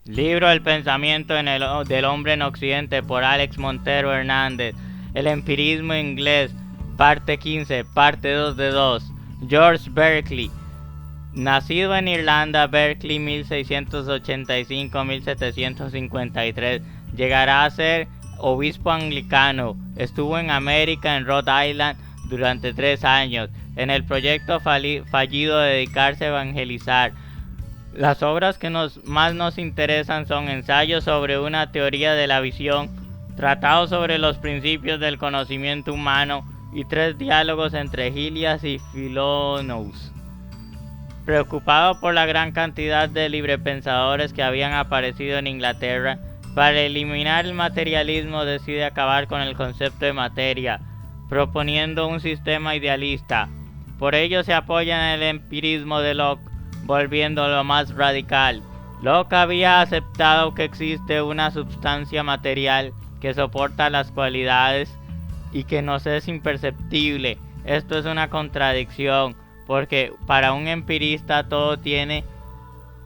Libro El pensamiento del hombre en Occidente por Alex Montero Hernández. El empirismo inglés, parte 15, parte 2 de 2. George Berkeley. Nacido en Irlanda, Berkeley 1685-1753, llegará a ser obispo anglicano. Estuvo en América, en Rhode Island, durante 3 años, en el proyecto fallido de dedicarse a evangelizar. Las obras que más nos interesan son Ensayos sobre una teoría de la visión, Tratado sobre los principios del conocimiento humano y 3 diálogos entre Gilias y Philonous. Preocupado por la gran cantidad de librepensadores que habían aparecido en Inglaterra, para eliminar el materialismo decide acabar con el concepto de materia, proponiendo un sistema idealista. Por ello se apoya en el empirismo de Locke, volviéndolo más radical. Locke había aceptado que existe una sustancia material que soporta las cualidades y que nos es imperceptible. Esto es una contradicción, porque para un empirista todo tiene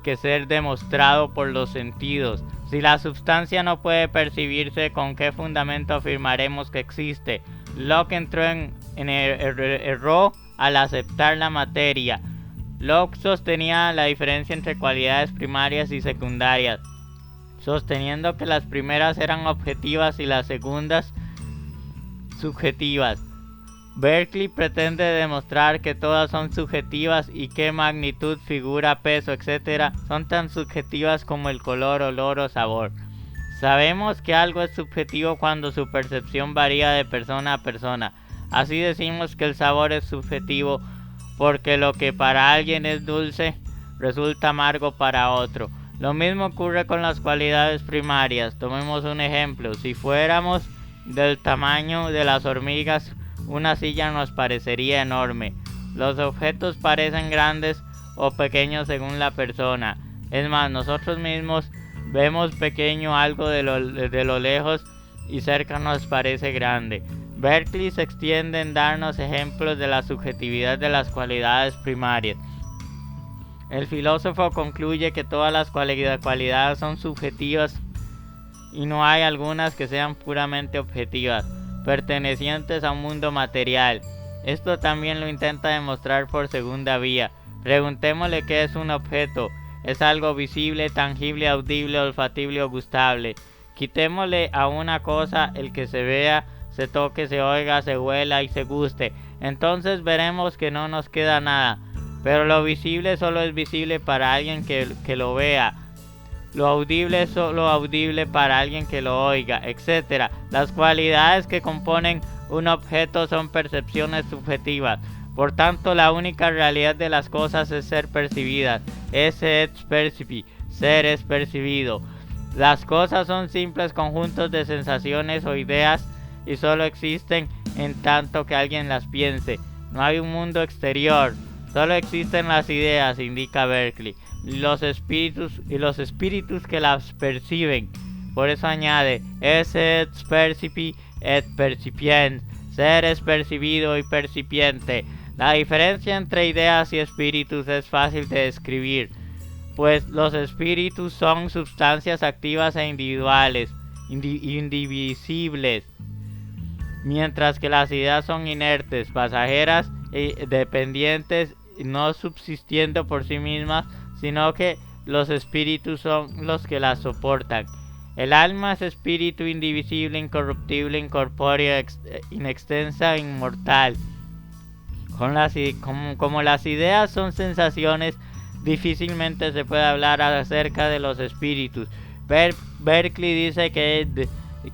que ser demostrado por los sentidos. Si la sustancia no puede percibirse, ¿con qué fundamento afirmaremos que existe? Locke entró en error al aceptar la materia. Locke sostenía la diferencia entre cualidades primarias y secundarias, sosteniendo que las primeras eran objetivas y las segundas subjetivas. Berkeley pretende demostrar que todas son subjetivas y que magnitud, figura, peso, etc. son tan subjetivas como el color, olor o sabor. Sabemos que algo es subjetivo cuando su percepción varía de persona a persona. Así decimos que el sabor es subjetivo porque lo que para alguien es dulce resulta amargo para otro. Lo mismo ocurre con las cualidades primarias. Tomemos un ejemplo. Si fuéramos del tamaño de las hormigas, una silla nos parecería enorme. Los objetos parecen grandes o pequeños según la persona. Es más, nosotros mismos vemos pequeño algo de lo lejos y cerca nos parece grande. Berkeley se extiende en darnos ejemplos de la subjetividad de las cualidades primarias. El filósofo concluye que todas las cualidades son subjetivas y no hay algunas que sean puramente objetivas, pertenecientes a un mundo material. Esto también lo intenta demostrar por segunda vía. Preguntémosle qué es un objeto. Es algo visible, tangible, audible, olfatible o gustable. Quitémosle a una cosa el que se vea, se toque, se oiga, se huela y se guste. Entonces veremos que no nos queda nada. Pero lo visible solo es visible para alguien que lo vea. Lo audible es solo audible para alguien que lo oiga, etc. Las cualidades que componen un objeto son percepciones subjetivas. Por tanto, la única realidad de las cosas es ser percibidas. Esse et percipi, ser es percibido. Las cosas son simples conjuntos de sensaciones o ideas y solo existen en tanto que alguien las piense. No hay un mundo exterior, solo existen las ideas, indica Berkeley. Los espíritus que las perciben. Por eso añade, esse et percipi et percipiens, ser es percibido y percipiente. La diferencia entre ideas y espíritus es fácil de describir, pues los espíritus son sustancias activas e individuales, indivisibles, mientras que las ideas son inertes, pasajeras e dependientes, no subsistiendo por sí mismas, sino que los espíritus son los que las soportan. El alma es espíritu indivisible, incorruptible, incorpóreo, inextensa, inmortal. Como las ideas son sensaciones, difícilmente se puede hablar acerca de los espíritus. Berkeley dice que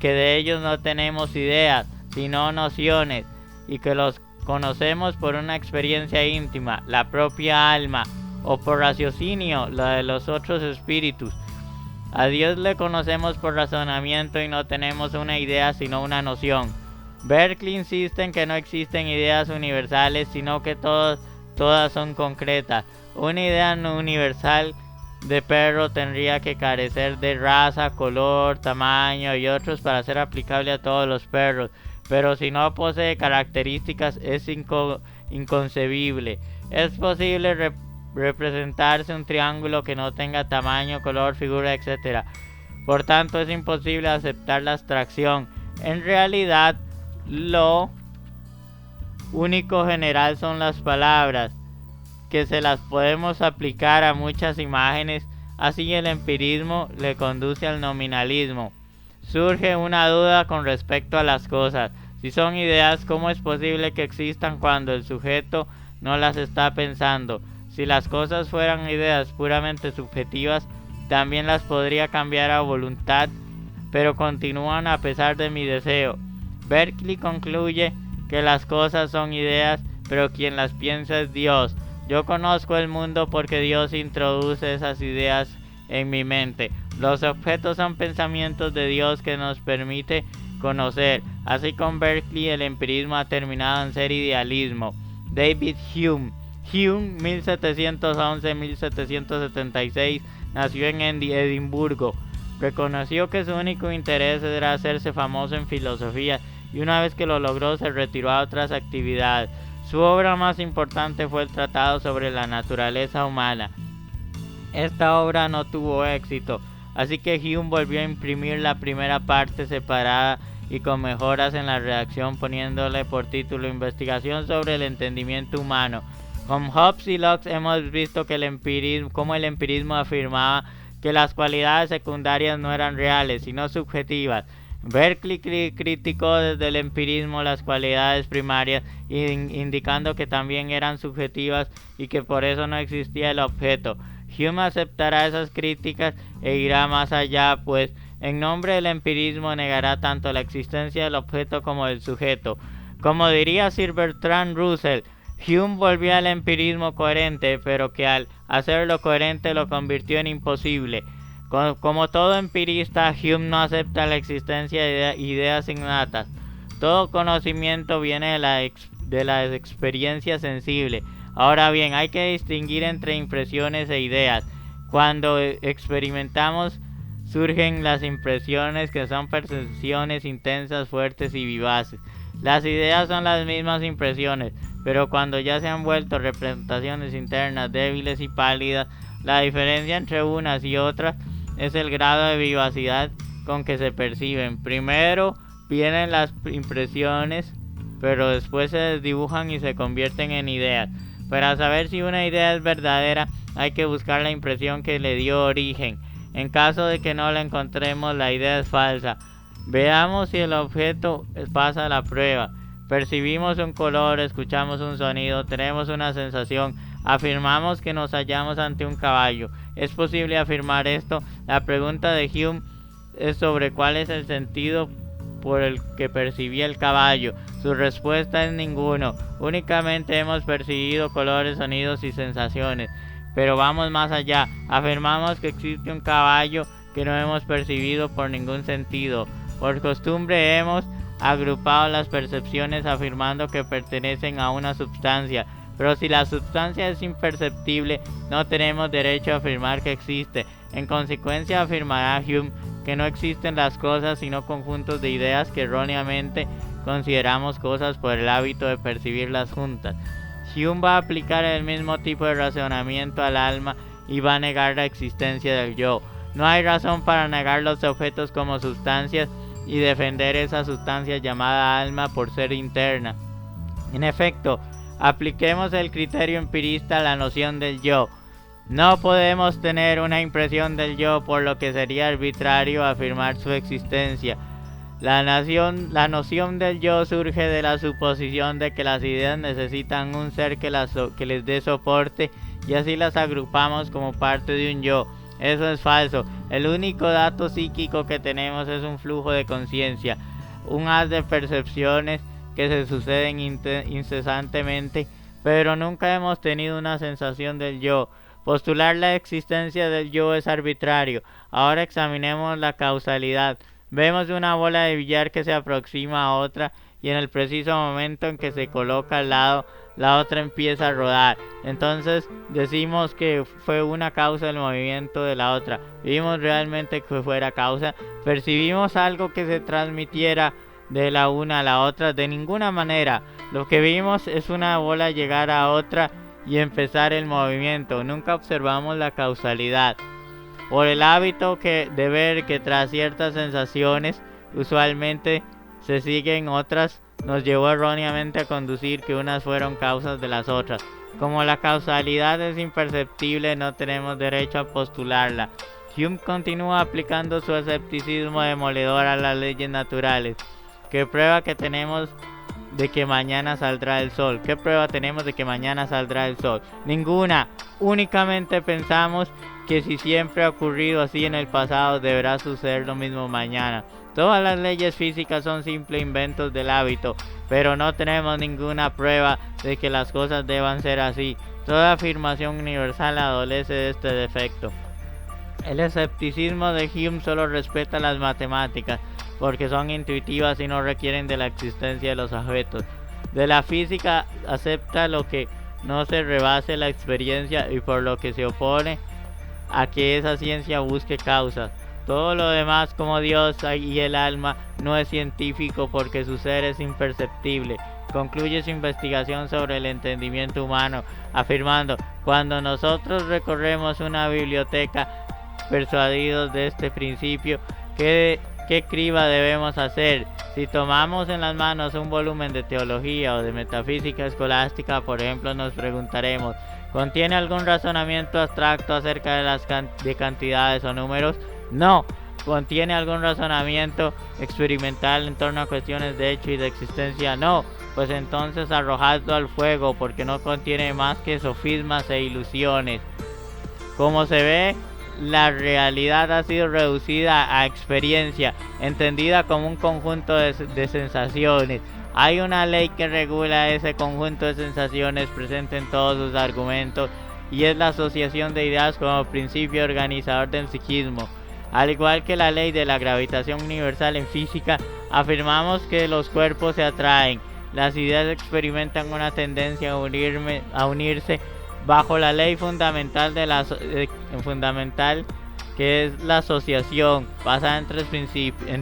de ellos no tenemos ideas, sino nociones, y que los conocemos por una experiencia íntima, la propia alma, o por raciocinio, la de los otros espíritus. A Dios le conocemos por razonamiento y no tenemos una idea sino una noción. Berkeley insiste en que no existen ideas universales, sino que todas son concretas. Una idea no universal de perro tendría que carecer de raza, color, tamaño y otros para ser aplicable a todos los perros, pero si no posee características es inconcebible. Es posible representarse un triángulo que no tenga tamaño, color, figura, etc. Por tanto, es imposible aceptar la abstracción. En realidad, lo único general son las palabras, que se las podemos aplicar a muchas imágenes. Así el empirismo le conduce al nominalismo. Surge una duda con respecto a las cosas. Si son ideas, ¿cómo es posible que existan cuando el sujeto no las está pensando? Si las cosas fueran ideas puramente subjetivas, también las podría cambiar a voluntad, pero continúan a pesar de mi deseo. Berkeley concluye que las cosas son ideas, pero quien las piensa es Dios. Yo conozco el mundo porque Dios introduce esas ideas en mi mente. Los objetos son pensamientos de Dios que nos permite conocer. Así con Berkeley el empirismo ha terminado en ser idealismo. David Hume 1711-1776 nació en Edimburgo. Reconoció que su único interés era hacerse famoso en filosofía y una vez que lo logró se retiró a otras actividades. Su obra más importante fue el Tratado sobre la Naturaleza Humana. Esta obra no tuvo éxito, así que Hume volvió a imprimir la primera parte separada y con mejoras en la redacción, poniéndole por título Investigación sobre el entendimiento humano. Con Hobbes y Locke hemos visto que el empirismo afirmaba que las cualidades secundarias no eran reales, sino subjetivas. Berkeley criticó desde el empirismo las cualidades primarias, indicando que también eran subjetivas y que por eso no existía el objeto. Hume aceptará esas críticas e irá más allá, pues en nombre del empirismo negará tanto la existencia del objeto como del sujeto. Como diría Sir Bertrand Russell, Hume volvió al empirismo coherente, pero que al hacerlo coherente lo convirtió en imposible. Como todo empirista, Hume no acepta la existencia de ideas innatas. Todo conocimiento viene de la experiencia sensible. Ahora bien, hay que distinguir entre impresiones e ideas. Cuando experimentamos, surgen las impresiones, que son percepciones intensas, fuertes y vivaces. Las ideas son las mismas impresiones, pero cuando ya se han vuelto representaciones internas débiles y pálidas, la diferencia entre unas y otras es el grado de vivacidad con que se perciben. Primero vienen las impresiones, pero después se desdibujan y se convierten en ideas. Para saber si una idea es verdadera, hay que buscar la impresión que le dio origen. En caso de que no la encontremos, la idea es falsa. Veamos si el objeto pasa la prueba. Percibimos un color, escuchamos un sonido, tenemos una sensación, afirmamos que nos hallamos ante un caballo. ¿Es posible afirmar esto? La pregunta de Hume es sobre cuál es el sentido por el que percibía el caballo. Su respuesta es ninguno. Únicamente hemos percibido colores, sonidos y sensaciones. Pero vamos más allá. Afirmamos que existe un caballo que no hemos percibido por ningún sentido. Por costumbre hemos agrupado las percepciones afirmando que pertenecen a una sustancia. Pero si la sustancia es imperceptible, no tenemos derecho a afirmar que existe. En consecuencia, afirmará Hume que no existen las cosas sino conjuntos de ideas que erróneamente consideramos cosas por el hábito de percibirlas juntas. Hume va a aplicar el mismo tipo de razonamiento al alma y va a negar la existencia del yo. No hay razón para negar los objetos como sustancias y defender esa sustancia llamada alma por ser interna. En efecto, apliquemos el criterio empirista a la noción del yo. No podemos tener una impresión del yo, por lo que sería arbitrario afirmar su existencia. La noción del yo surge de la suposición de que las ideas necesitan un ser que les dé soporte y así las agrupamos como parte de un yo. Eso es falso. El único dato psíquico que tenemos es un flujo de conciencia, un haz de percepciones que se suceden incesantemente, pero nunca hemos tenido una sensación del yo. Postular la existencia del yo es arbitrario. Ahora examinemos la causalidad. Vemos una bola de billar que se aproxima a otra y en el preciso momento en que se coloca al lado, la otra empieza a rodar. Entonces decimos que fue una causa el movimiento de la otra. ¿Vimos realmente que fuera causa? ¿Percibimos algo que se transmitiera de la una a la otra? De ninguna manera. Lo que vimos es una bola llegar a otra y empezar el movimiento. Nunca observamos la causalidad. Por el hábito de ver que tras ciertas sensaciones usualmente se siguen otras, nos llevó erróneamente a conducir que unas fueron causas de las otras. Como la causalidad es imperceptible, no tenemos derecho a postularla. Hume continúa aplicando su escepticismo demoledor a las leyes naturales. ¿Qué prueba que tenemos de que mañana saldrá el sol? ¿Qué prueba tenemos de que mañana saldrá el sol? Ninguna. Únicamente pensamos que si siempre ha ocurrido así en el pasado, deberá suceder lo mismo mañana. Todas las leyes físicas son simples inventos del hábito, pero no tenemos ninguna prueba de que las cosas deban ser así. Toda afirmación universal adolece de este defecto. El escepticismo de Hume solo respeta las matemáticas, porque son intuitivas y no requieren de la existencia de los objetos. De la física acepta lo que no se rebase la experiencia y por lo que se opone a que esa ciencia busque causas. Todo lo demás, como Dios y el alma, no es científico porque su ser es imperceptible. Concluye su investigación sobre el entendimiento humano, afirmando: cuando nosotros recorremos una biblioteca persuadidos de este principio, ¿qué criba debemos hacer? Si tomamos en las manos un volumen de teología o de metafísica escolástica, por ejemplo, nos preguntaremos: ¿contiene algún razonamiento abstracto acerca de las cantidades o números? No. ¿Contiene algún razonamiento experimental en torno a cuestiones de hecho y de existencia? No. Pues entonces arrojadlo al fuego, porque no contiene más que sofismas e ilusiones. Como se ve, la realidad ha sido reducida a experiencia, entendida como un conjunto de sensaciones. Hay una ley que regula ese conjunto de sensaciones presente en todos sus argumentos, y es la asociación de ideas como principio organizador del psiquismo. Al igual que la ley de la gravitación universal en física, afirmamos que los cuerpos se atraen. Las ideas experimentan una tendencia a unirse bajo la ley fundamental que es la asociación, basada en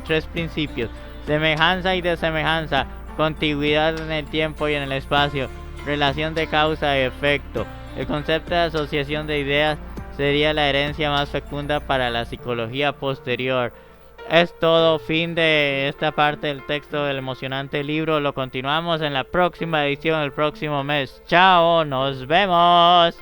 tres principios: semejanza y desemejanza, contigüidad en el tiempo y en el espacio, relación de causa y efecto. El concepto de asociación de ideas sería la herencia más fecunda para la psicología posterior. Es todo, fin de esta parte del texto del emocionante libro. Lo continuamos en la próxima edición, el próximo mes. Chao, nos vemos.